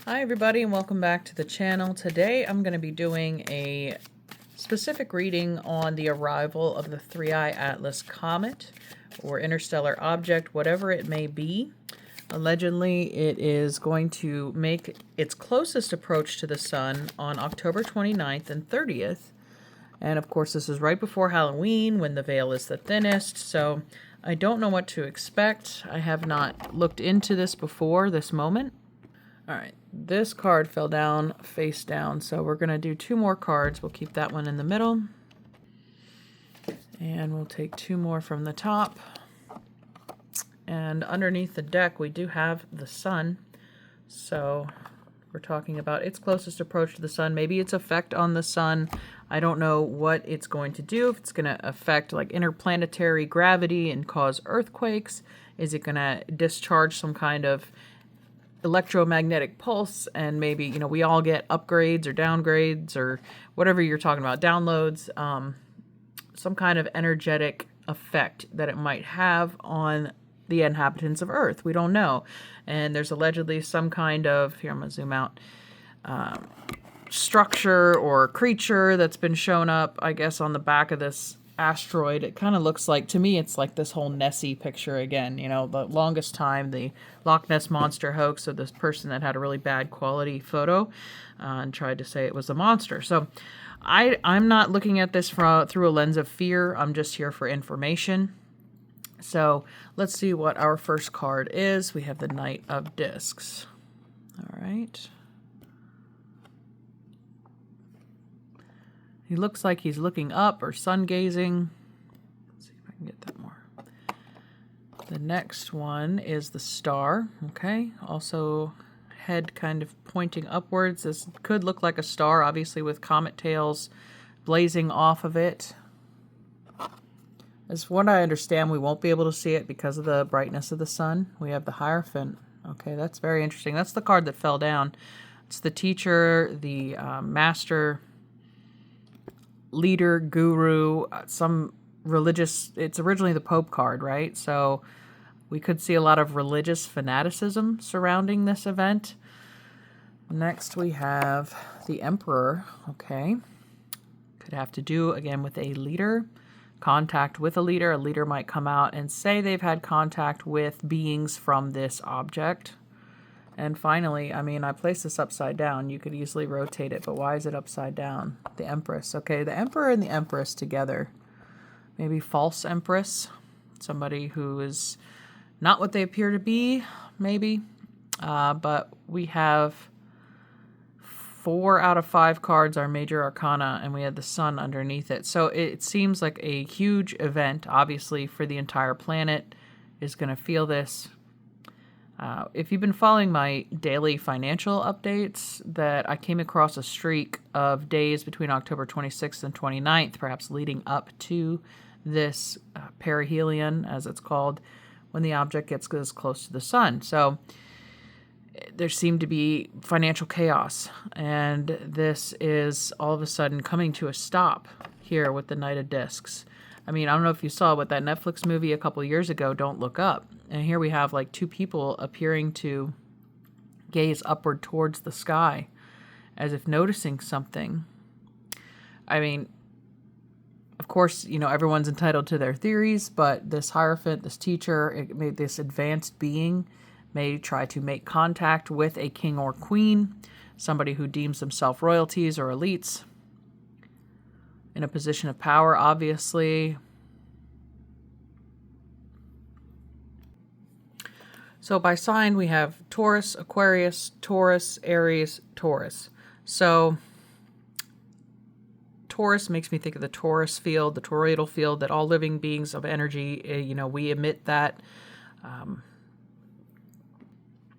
Hi everybody and welcome back to the channel. Today I'm going to be doing a specific reading on the arrival of the Three-Eye Atlas comet or interstellar object, whatever it may be. Allegedly, it is going to make its closest approach to the sun on October 29th and 30th. And of course, this is right before Halloween when the veil is the thinnest, so I don't know what to expect. I have not looked into this before this moment. All right, this card fell down face down, so we're going to do two more cards. We'll keep that one in the middle. And we'll take two more from the top. And underneath the deck, we do have the sun. So we're talking about its closest approach to the sun, maybe its effect on the sun. I don't know what it's going to do, if it's going to affect like interplanetary gravity and cause earthquakes. Is it going to discharge some kind of electromagnetic pulse, and maybe, you know, we all get upgrades or downgrades or whatever you're talking about, downloads, some kind of energetic effect that it might have on the inhabitants of Earth. We don't know. And there's allegedly some kind of, here I'm going to zoom out, structure or creature that's been shown up, I guess, on the back of this asteroid. It kind of looks like, to me, it's like this whole Nessie picture again. You know, the longest time, the Loch Ness Monster hoax of this person that had a really bad quality photo and tried to say it was a monster. So I'm not looking at this through a lens of fear. I'm just here for information. So let's see what our first card is. We have the Knight of Discs. All right. He looks like he's looking up or sun gazing. Let's see if I can get that more. The next one is the Star. Okay. Also head kind of pointing upwards. This could look like a star, obviously, with comet tails blazing off of it. As what I understand, we won't be able to see it because of the brightness of the sun. We have the Hierophant. Okay, that's very interesting. That's the card that fell down. It's the teacher, the master, leader, guru, some religious. It's originally the Pope card, right? So we could see a lot of religious fanaticism surrounding this event. Next, we have the Emperor. Okay, could have to do again with a leader. Contact with a leader. A leader might come out and say they've had contact with beings from this object. And finally, I mean, I placed this upside down. You could easily rotate it, but why is it upside down? The Empress. Okay, the Emperor and the Empress together. Maybe false Empress. Somebody who is not what they appear to be, maybe. But we have 4 out of 5 cards are major arcana, and we had the sun underneath it. So it seems like a huge event, obviously, for the entire planet is going to feel this. If you've been following my daily financial updates, that I came across a streak of days between October 26th and 29th, perhaps leading up to this perihelion, as it's called, when the object gets this close to the sun. So there seemed to be financial chaos, and this is all of a sudden coming to a stop here with the Knight of Discs. I mean, I don't know if you saw what that Netflix movie a couple years ago, Don't Look Up. And here we have like 2 people appearing to gaze upward towards the sky as if noticing something. I mean, of course, you know, everyone's entitled to their theories, but this Hierophant, this teacher, this advanced being may try to make contact with a king or queen, somebody who deems themselves royalties or elites, in a position of power, obviously. So by sign, we have Taurus, Aquarius, Taurus, Aries, Taurus. So Taurus makes me think of the torus field, the toroidal field, that all living beings of energy, you know, we emit that.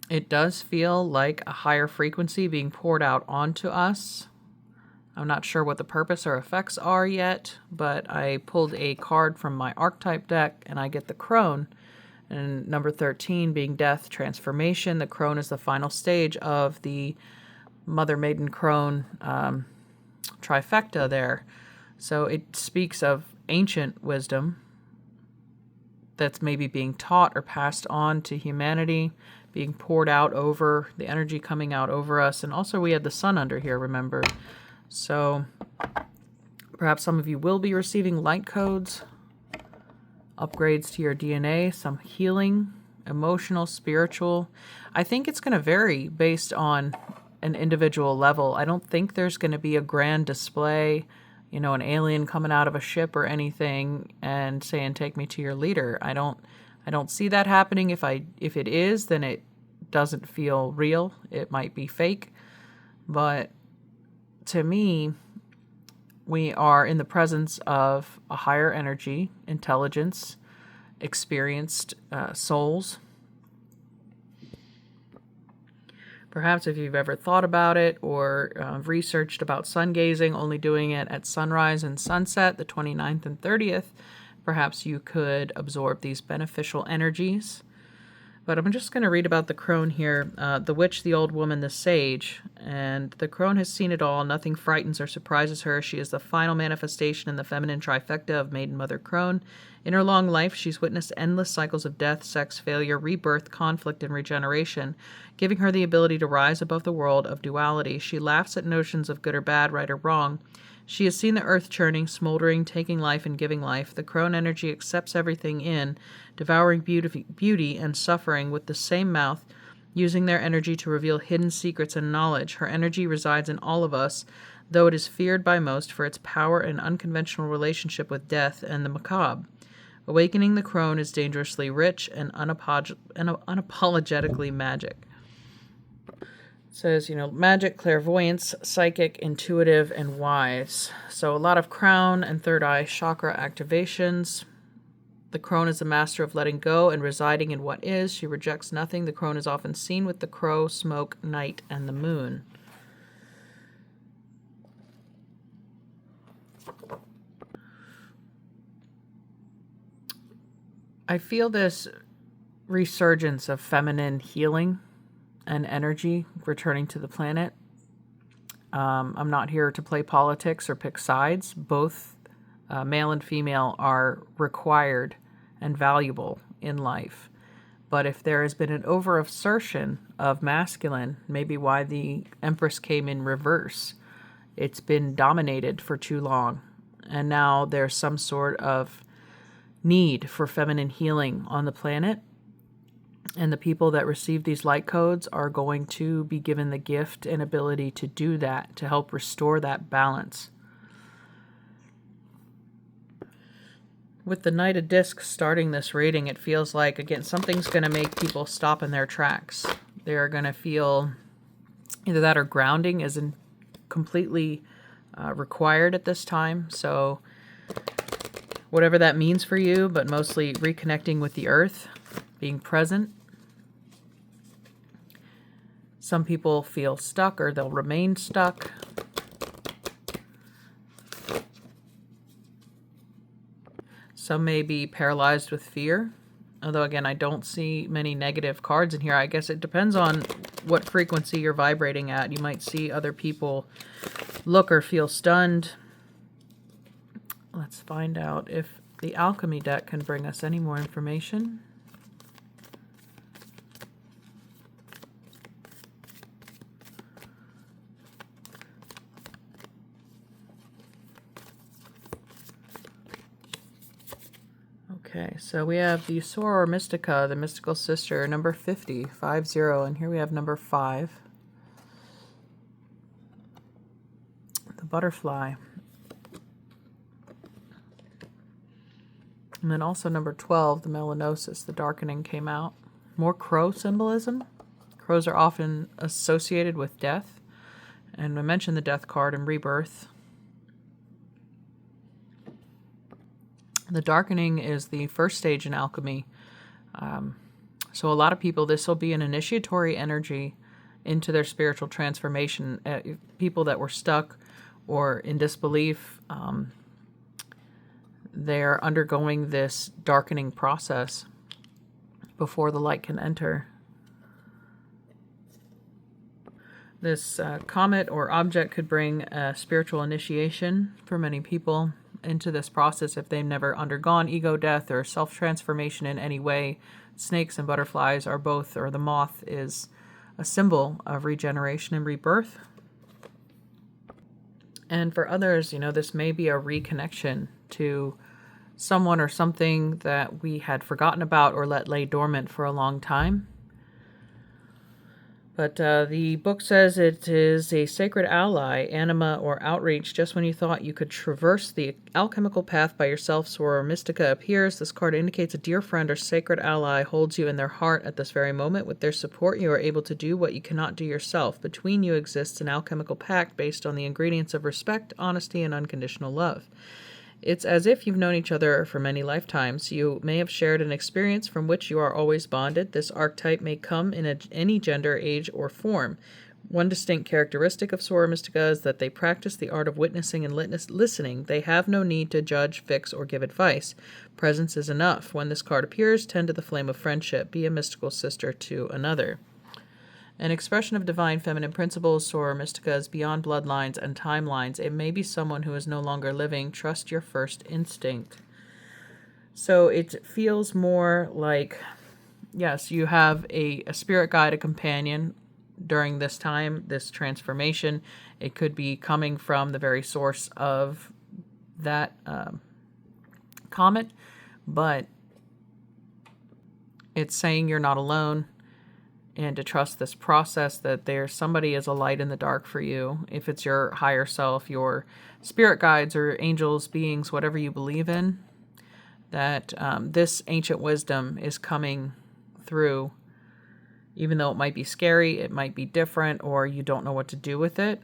It does feel like a higher frequency being poured out onto us. I'm not sure what the purpose or effects are yet, but I pulled a card from my archetype deck, and I get the Crone. And number 13 being death, transformation. The Crone is the final stage of the Mother Maiden Crone trifecta there. So it speaks of ancient wisdom that's maybe being taught or passed on to humanity. being poured out over, the energy coming out over us. And also we had the sun under here, remember. So perhaps some of you will be receiving light codes, upgrades to your DNA, some healing, emotional, spiritual. I think it's going to vary based on an individual level. I don't think there's going to be a grand display, you know, an alien coming out of a ship or anything and saying, "Take me to your leader." I don't see that happening. If it is, then it doesn't feel real. It might be fake. But to me, we are in the presence of a higher energy, intelligence, experienced souls. Perhaps if you've ever thought about it or researched about sun gazing, only doing it at sunrise and sunset, the 29th and 30th, perhaps you could absorb these beneficial energies. But I'm just going to read about the crone here. The witch, the old woman, the sage. And the crone has seen it all. Nothing frightens or surprises her. She is the final manifestation in the feminine trifecta of Maiden Mother Crone. In her long life, she's witnessed endless cycles of death, sex, failure, rebirth, conflict, and regeneration, giving her the ability to rise above the world of duality. She laughs at notions of good or bad, right or wrong. She has seen the earth churning, smoldering, taking life and giving life. The crone energy accepts everything in, devouring beauty and suffering with the same mouth, using their energy to reveal hidden secrets and knowledge. Her energy resides in all of us, though it is feared by most for its power and unconventional relationship with death and the macabre. Awakening the crone is dangerously rich and unapologetically magic. It says, magic, clairvoyance, psychic, intuitive, and wise. So a lot of crown and third eye chakra activations. The crone is the master of letting go and residing in what is. She rejects nothing. The crone is often seen with the crow, smoke, night, and the moon. I feel this resurgence of feminine healing and energy returning to the planet. I'm not here to play politics or pick sides. Both male and female are required and valuable in life. But if there has been an over-assertion of masculine, maybe why the Empress came in reverse, it's been dominated for too long. And now there's some sort of need for feminine healing on the planet. And the people that receive these light codes are going to be given the gift and ability to do that, to help restore that balance. With the Knight of Discs starting this reading, it feels like, again, something's going to make people stop in their tracks. They're going to feel either that or grounding isn't completely required at this time. So whatever that means for you, but mostly reconnecting with the earth, being present. Some people feel stuck or they'll remain stuck. Some may be paralyzed with fear. Although, again, I don't see many negative cards in here. I guess it depends on what frequency you're vibrating at. You might see other people look or feel stunned. Let's find out if the Alchemy deck can bring us any more information. Okay, so we have the Soror Mystica, the Mystical Sister, number 50, 50, and here we have number 5. The Butterfly. And then also number 12, the Melanosis, the Darkening came out. More crow symbolism. Crows are often associated with death. And I mentioned the Death card and rebirth. The Darkening is the first stage in alchemy. So a lot of people, this will be an initiatory energy into their spiritual transformation. People that were stuck or in disbelief, they're undergoing this darkening process before the light can enter. This comet or object could bring a spiritual initiation for many people. into this process if they've never undergone ego death or self-transformation in any way. Snakes and butterflies are both, or the moth is a symbol of regeneration and rebirth. And for others, this may be a reconnection to someone or something that we had forgotten about or let lay dormant for a long time. But the book says it is a sacred ally, anima, or outreach. Just when you thought you could traverse the alchemical path by yourself, Sora Mystica appears. This card indicates a dear friend or sacred ally holds you in their heart at this very moment. With their support, you are able to do what you cannot do yourself. Between you exists an alchemical pact based on the ingredients of respect, honesty, and unconditional love. It's as if you've known each other for many lifetimes. You may have shared an experience from which you are always bonded. This archetype may come in any gender, age, or form. One distinct characteristic of Sora Mystica is that they practice the art of witnessing and listening. They have no need to judge, fix, or give advice. Presence is enough. When this card appears, tend to the flame of friendship. Be a mystical sister to another. An expression of divine feminine principles, Sora Mystica is beyond bloodlines and timelines. It may be someone who is no longer living. Trust your first instinct. So it feels more like, yes, you have a spirit guide, a companion during this time, this transformation. It could be coming from the very source of that comet, but it's saying you're not alone. And to trust this process, that there's somebody as a light in the dark for you. If it's your higher self, your spirit guides or angels, beings, whatever you believe in, that this ancient wisdom is coming through. Even though it might be scary, it might be different, or you don't know what to do with it.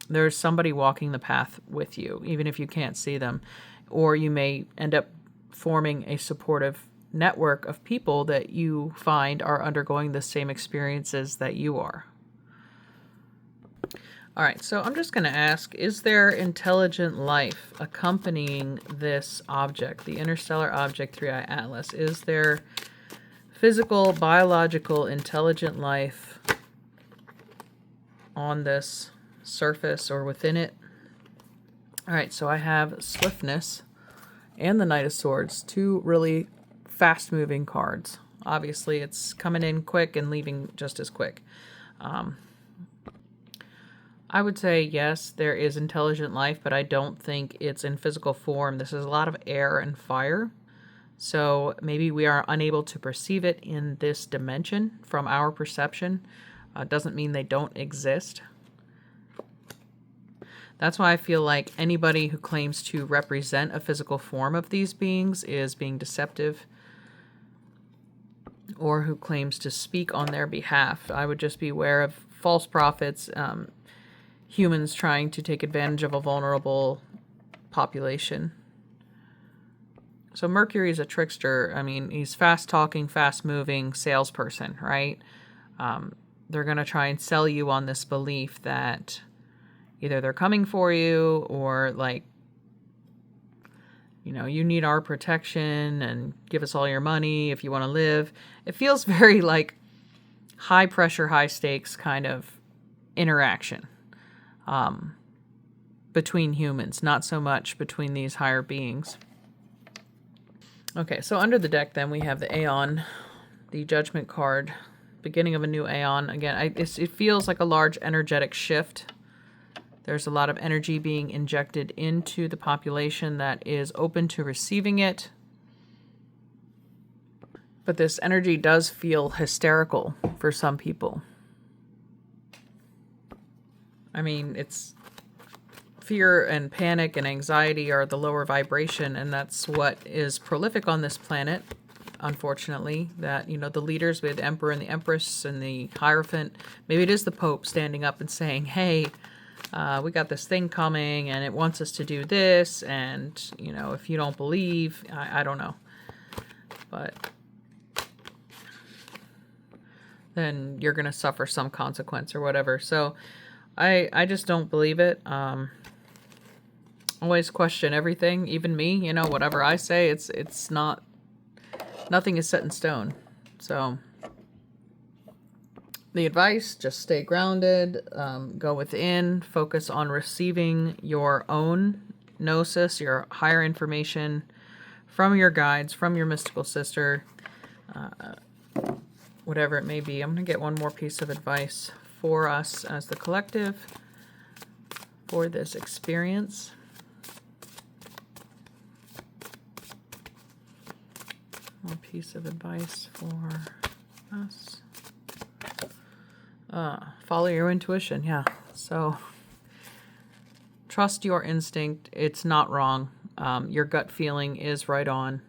There's somebody walking the path with you, even if you can't see them. Or you may end up forming a supportive network of people that you find are undergoing the same experiences that you are. All right, so I'm just going to ask, is there intelligent life accompanying this object, the interstellar object 3i Atlas? Is there physical, biological, intelligent life on this surface or within it? All right, so I have Swiftness and the Knight of Swords, two really fast-moving cards. Obviously, it's coming in quick and leaving just as quick. I would say, yes, there is intelligent life, but I don't think it's in physical form. This is a lot of air and fire. So maybe we are unable to perceive it in this dimension from our perception. Doesn't mean they don't exist. That's why I feel like anybody who claims to represent a physical form of these beings is being deceptive, or who claims to speak on their behalf. I would just be aware of false prophets, humans trying to take advantage of a vulnerable population. So Mercury is a trickster. I mean, he's fast-talking, fast-moving salesperson, right? They're going to try and sell you on this belief that either they're coming for you or, like, you need our protection and give us all your money if you want to live. It feels very like high pressure, high stakes kind of interaction between humans, not so much between these higher beings. Okay, so under the deck then we have the Aeon, the Judgment card, beginning of a new Aeon. Again, it feels like a large energetic shift. There's a lot of energy being injected into the population that is open to receiving it. But this energy does feel hysterical for some people. I mean, it's fear and panic and anxiety are the lower vibration, and that's what is prolific on this planet, unfortunately. That, the leaders, we have the Emperor and the Empress and the Hierophant. Maybe it is the Pope standing up and saying, hey, we got this thing coming and it wants us to do this, and if you don't believe, I don't know, but then you're gonna suffer some consequence or whatever. So I just don't believe it. Always question everything, even me. Whatever I say, it's not, nothing is set in stone. So the advice, just stay grounded, go within, focus on receiving your own gnosis, your higher information from your guides, from your mystical sister, whatever it may be. I'm going to get one more piece of advice for us as the collective for this experience. One piece of advice for us. Follow your intuition, yeah. So trust your instinct. It's not wrong. Your gut feeling is right on.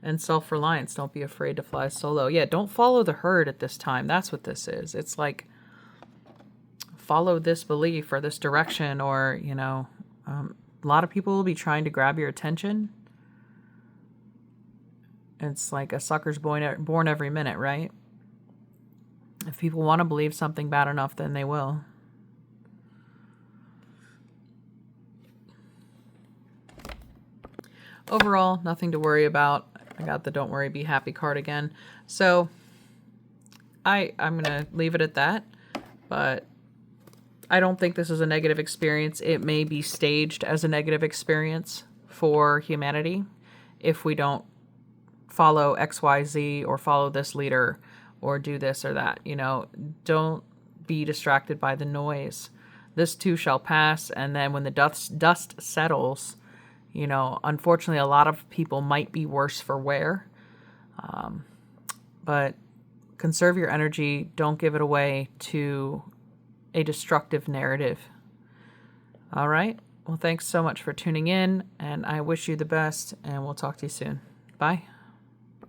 And self-reliance. Don't be afraid to fly solo. Yeah, don't follow the herd at this time. That's what this is. It's like follow this belief or this direction, or, you know, a lot of people will be trying to grab your attention. It's like a sucker's born every minute, right? If people want to believe something bad enough, then they will. Overall, nothing to worry about. I got the don't worry, be happy card again. So I'm going to leave it at that. But I don't think this is a negative experience. It may be staged as a negative experience for humanity if we don't follow XYZ or follow this leader or do this or that. You know, don't be distracted by the noise. This too shall pass, and then when the dust settles, you know, unfortunately a lot of people might be worse for wear. But conserve your energy. Don't give it away to a destructive narrative. All right. Well, thanks so much for tuning in, and I wish you the best, and we'll talk to you soon. Bye.